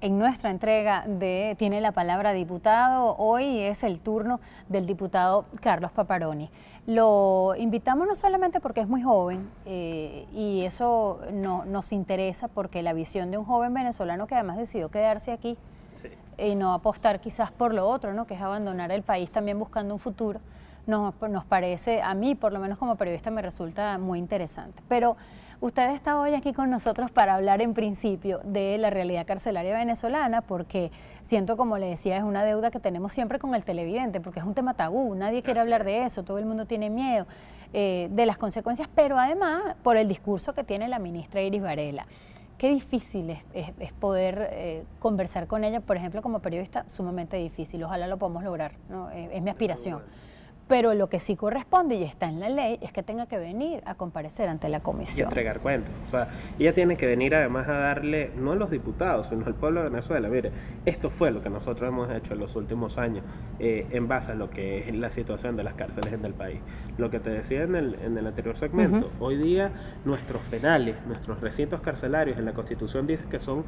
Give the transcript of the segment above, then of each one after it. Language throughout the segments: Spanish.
En nuestra entrega de Tiene la Palabra Diputado, hoy es el turno del diputado Carlos Paparoni. Lo invitamos no solamente porque es muy joven y eso nos interesa porque la visión de un joven venezolano que además decidió quedarse aquí y no apostar quizás por lo otro, ¿no? Que es abandonar el país también buscando un futuro, nos parece, a mí por lo menos como periodista me resulta muy interesante. Pero usted está hoy aquí con nosotros para hablar en principio de la realidad carcelaria venezolana, porque siento, como le decía, es una deuda que tenemos siempre con el televidente, porque es un tema tabú, nadie quiere hablar de eso, todo el mundo tiene miedo de las consecuencias, pero además por el discurso que tiene la ministra Iris Varela. Qué difícil es poder conversar con ella, por ejemplo, como periodista, sumamente difícil, ojalá lo podamos lograr, ¿no? Es mi aspiración. Pero lo que sí corresponde y está en la ley es que tenga que venir a comparecer ante la comisión. Y entregar cuentas. O sea, ella tiene que venir además a darle, no a los diputados, sino al pueblo de Venezuela. Mire, esto fue lo que nosotros hemos hecho en los últimos años en base a lo que es la situación de las cárceles en el país. Lo que te decía en el anterior segmento, hoy día nuestros penales, nuestros recintos carcelarios en la Constitución dice que son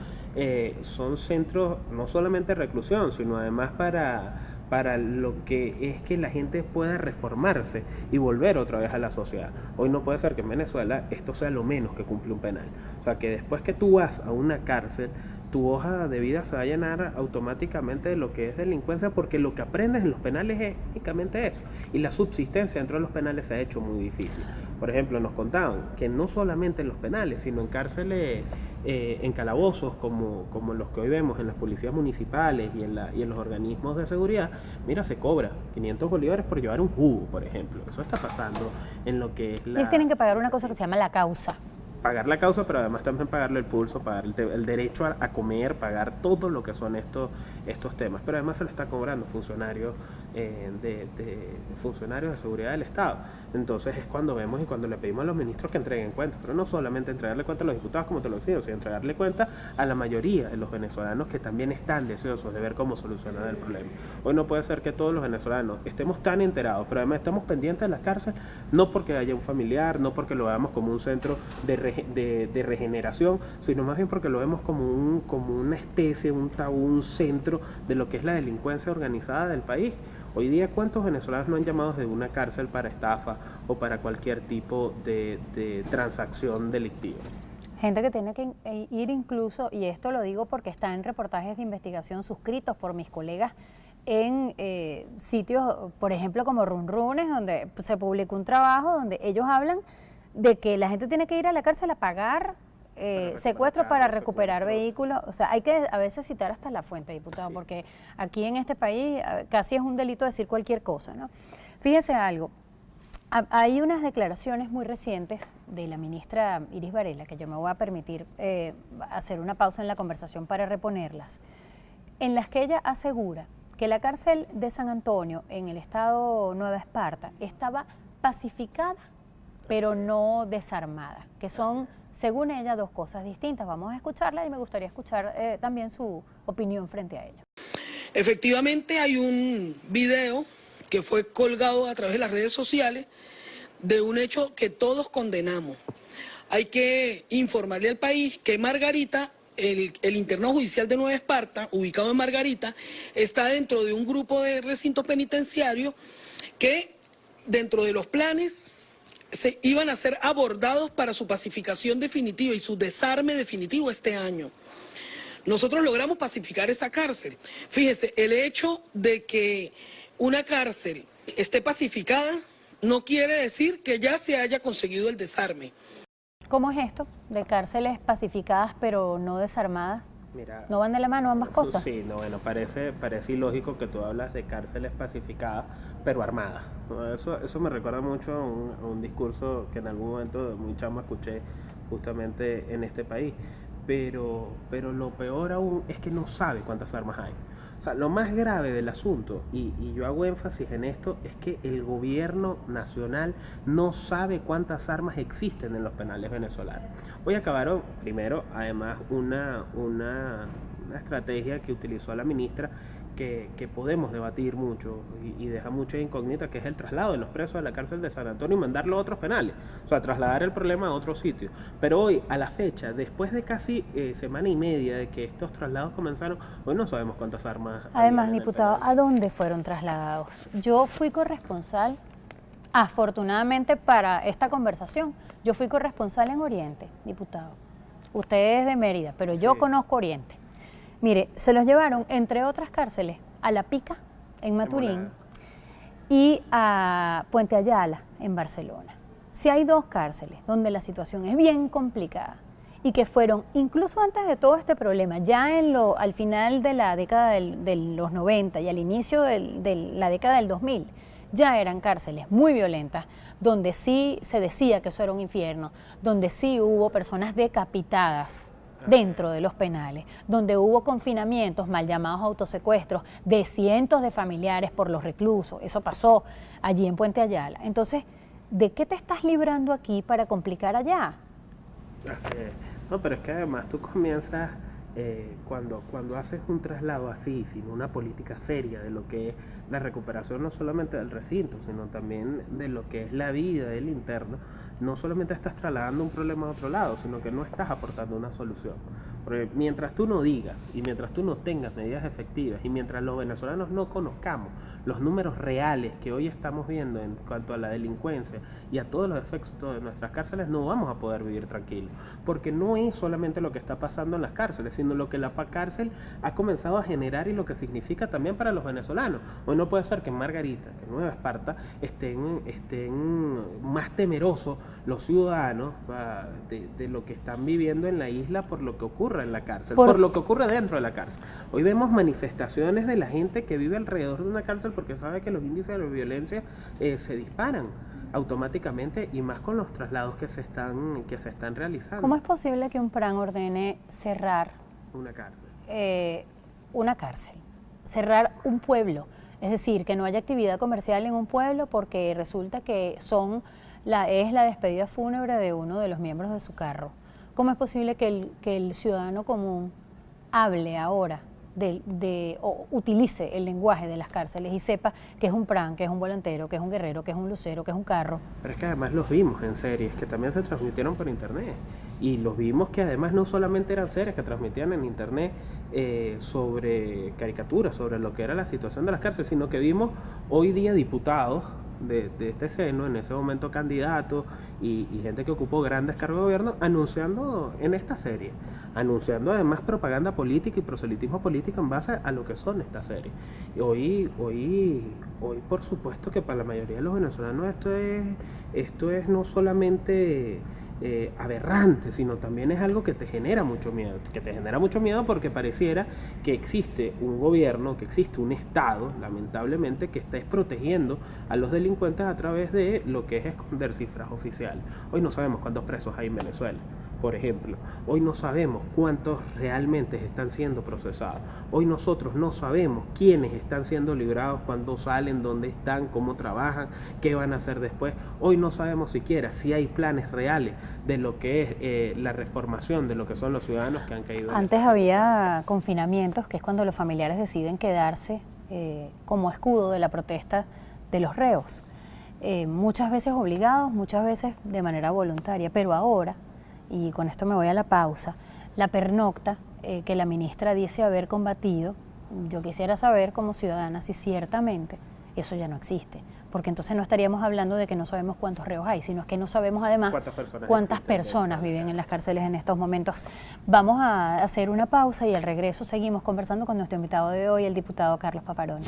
centros no solamente de reclusión, sino además para lo que es que la gente pueda reformarse y volver otra vez a la sociedad. Hoy no puede ser que en Venezuela esto sea lo menos que cumple un penal. O sea, que después que tú vas a una cárcel, tu hoja de vida se va a llenar automáticamente de lo que es delincuencia, porque lo que aprendes en los penales es únicamente eso. Y la subsistencia dentro de los penales se ha hecho muy difícil. Por ejemplo, nos contaban que no solamente en los penales, sino en cárceles, en calabozos como los que hoy vemos en las policías municipales y en los organismos de seguridad, mira, se cobra 500 bolívares por llevar un jugo, por ejemplo. Eso está pasando en lo que es la... Ellos tienen que pagar una cosa que se llama la causa. Pagar la causa, pero además también pagarle el pulso, pagar el derecho a comer, pagar todo lo que son estos temas. Pero además se le está cobrando funcionarios funcionarios de seguridad del Estado. Entonces es cuando vemos y cuando le pedimos a los ministros que entreguen cuentas, pero no solamente entregarle cuenta a los diputados, como te lo decía, sino entregarle cuenta a la mayoría de los venezolanos que también están deseosos de ver cómo solucionar el problema. Hoy no puede ser que todos los venezolanos estemos tan enterados, pero además estamos pendientes de la cárcel, no porque haya un familiar, no porque lo veamos como un centro de regeneración, sino más bien porque lo vemos como una especie, un tabú, un centro de lo que es la delincuencia organizada del país. Hoy día, ¿cuántos venezolanos no han llamado de una cárcel para estafa o para cualquier tipo de transacción delictiva? Gente que tiene que ir incluso, y esto lo digo porque está en reportajes de investigación suscritos por mis colegas en sitios, por ejemplo, como Runrunes, donde se publicó un trabajo donde ellos hablan de que la gente tiene que ir a la cárcel a pagar secuestros para recuperar vehículos. O sea, hay que a veces citar hasta la fuente, diputado, sí, porque aquí en este país casi es un delito decir cualquier cosa, ¿no? Fíjese algo, hay unas declaraciones muy recientes de la ministra Iris Varela, que yo me voy a permitir hacer una pausa en la conversación para reponerlas, en las que ella asegura que la cárcel de San Antonio en el estado Nueva Esparta estaba pacificada pero no desarmada, que son, según ella, dos cosas distintas. Vamos a escucharla y me gustaría escuchar también su opinión frente a ello. Efectivamente hay un video que fue colgado a través de las redes sociales de un hecho que todos condenamos. Hay que informarle al país que Margarita, el internado judicial de Nueva Esparta, ubicado en Margarita, está dentro de un grupo de recintos penitenciarios que dentro de los planes se iban a ser abordados para su pacificación definitiva y su desarme definitivo este año. Nosotros logramos pacificar esa cárcel. Fíjese, el hecho de que una cárcel esté pacificada no quiere decir que ya se haya conseguido el desarme. ¿Cómo es esto de cárceles pacificadas pero no desarmadas? Mira, ¿no van de la mano ambas cosas? Sí, no, bueno, parece ilógico que tú hablas de cárceles pacificadas pero armadas. Eso me recuerda mucho a un discurso que en algún momento muy chamo escuché justamente en este país. Pero lo peor aún es que no sabe cuántas armas hay. O sea, lo más grave del asunto, y yo hago énfasis en esto, es que el gobierno nacional no sabe cuántas armas existen en los penales venezolanos. Hoy acabaron, primero, además, una estrategia que utilizó la ministra, que podemos debatir mucho y deja mucha incógnita, que es el traslado de los presos de la cárcel de San Antonio y mandarlo a otros penales, o sea, trasladar el problema a otro sitio. Pero hoy, a la fecha, después de casi semana y media de que estos traslados comenzaron, hoy no sabemos cuántas armas. Además, diputado, ¿a dónde fueron trasladados? Yo fui corresponsal, afortunadamente para esta conversación, yo fui corresponsal en Oriente, diputado. Usted es de Mérida, pero yo conozco Oriente. Mire, se los llevaron, entre otras cárceles, a La Pica, en Maturín, y a Puente Ayala, en Barcelona. Si hay dos cárceles donde la situación es bien complicada y que fueron, incluso antes de todo este problema, ya al final de la década de los 90 y al inicio de la década del 2000, ya eran cárceles muy violentas, donde sí se decía que eso era un infierno, donde sí hubo personas decapitadas dentro de los penales, donde hubo confinamientos, mal llamados autosecuestros, de cientos de familiares por los reclusos. Eso pasó allí en Puente Ayala. Entonces, ¿de qué te estás librando aquí para complicar allá? Así es. No, pero es que además tú comienzas, cuando haces un traslado así, sin una política seria de lo que es la recuperación no solamente del recinto, sino también de lo que es la vida del interno, no solamente estás trasladando un problema a otro lado, sino que no estás aportando una solución. Porque mientras tú no digas y mientras tú no tengas medidas efectivas y mientras los venezolanos no conozcamos los números reales que hoy estamos viendo en cuanto a la delincuencia y a todos los efectos de nuestras cárceles, no vamos a poder vivir tranquilos. Porque no es solamente lo que está pasando en las cárceles, sino lo que la cárcel ha comenzado a generar y lo que significa también para los venezolanos. Hoy no puede ser que en Margarita, que en Nueva Esparta, estén más temerosos los ciudadanos de lo que están viviendo en la isla por lo que ocurre en la cárcel, por lo que ocurre dentro de la cárcel. Hoy vemos manifestaciones de la gente que vive alrededor de una cárcel porque sabe que los índices de violencia se disparan automáticamente, y más con los traslados que se están realizando. ¿Cómo es posible que un PRAN ordene cerrar una cárcel, cerrar un pueblo? Es decir, que no haya actividad comercial en un pueblo porque resulta que es la despedida fúnebre de uno de los miembros de su carro. ¿Cómo es posible que el ciudadano común hable ahora o utilice el lenguaje de las cárceles y sepa que es un PRAN, que es un volantero, que es un guerrero, que es un lucero, que es un carro? Pero es que además los vimos en series que también se transmitieron por internet, y los vimos que además no solamente eran series que transmitían en internet sobre caricaturas, sobre lo que era la situación de las cárceles, sino que vimos hoy día diputados de este seno, en ese momento candidatos y gente que ocupó grandes cargos de gobierno, anunciando en esta serie, anunciando además propaganda política y proselitismo político en base a lo que son estas series. Y hoy por supuesto que para la mayoría de los venezolanos esto es no solamente aberrante, sino también es algo que te genera mucho miedo, porque pareciera que existe un gobierno, que existe un Estado, lamentablemente, que está protegiendo a los delincuentes a través de lo que es esconder cifras oficiales. Hoy no sabemos cuántos presos hay en Venezuela, por ejemplo. Hoy no sabemos cuántos realmente están siendo procesados. Hoy nosotros no sabemos quiénes están siendo liberados, cuándo salen, dónde están, cómo trabajan, qué van a hacer después. Hoy no sabemos siquiera si hay planes reales de lo que es la reformación de lo que son los ciudadanos que han caído. Antes había confinamientos, que es cuando los familiares deciden quedarse como escudo de la protesta de los reos. Muchas veces obligados, muchas veces de manera voluntaria, pero ahora, y con esto me voy a la pausa, la pernocta que la ministra dice haber combatido, yo quisiera saber como ciudadana si ciertamente eso ya no existe, porque entonces no estaríamos hablando de que no sabemos cuántos reos hay, sino que no sabemos además cuántas personas viven en las cárceles en estos momentos. Vamos a hacer una pausa y al regreso seguimos conversando con nuestro invitado de hoy, el diputado Carlos Paparoni.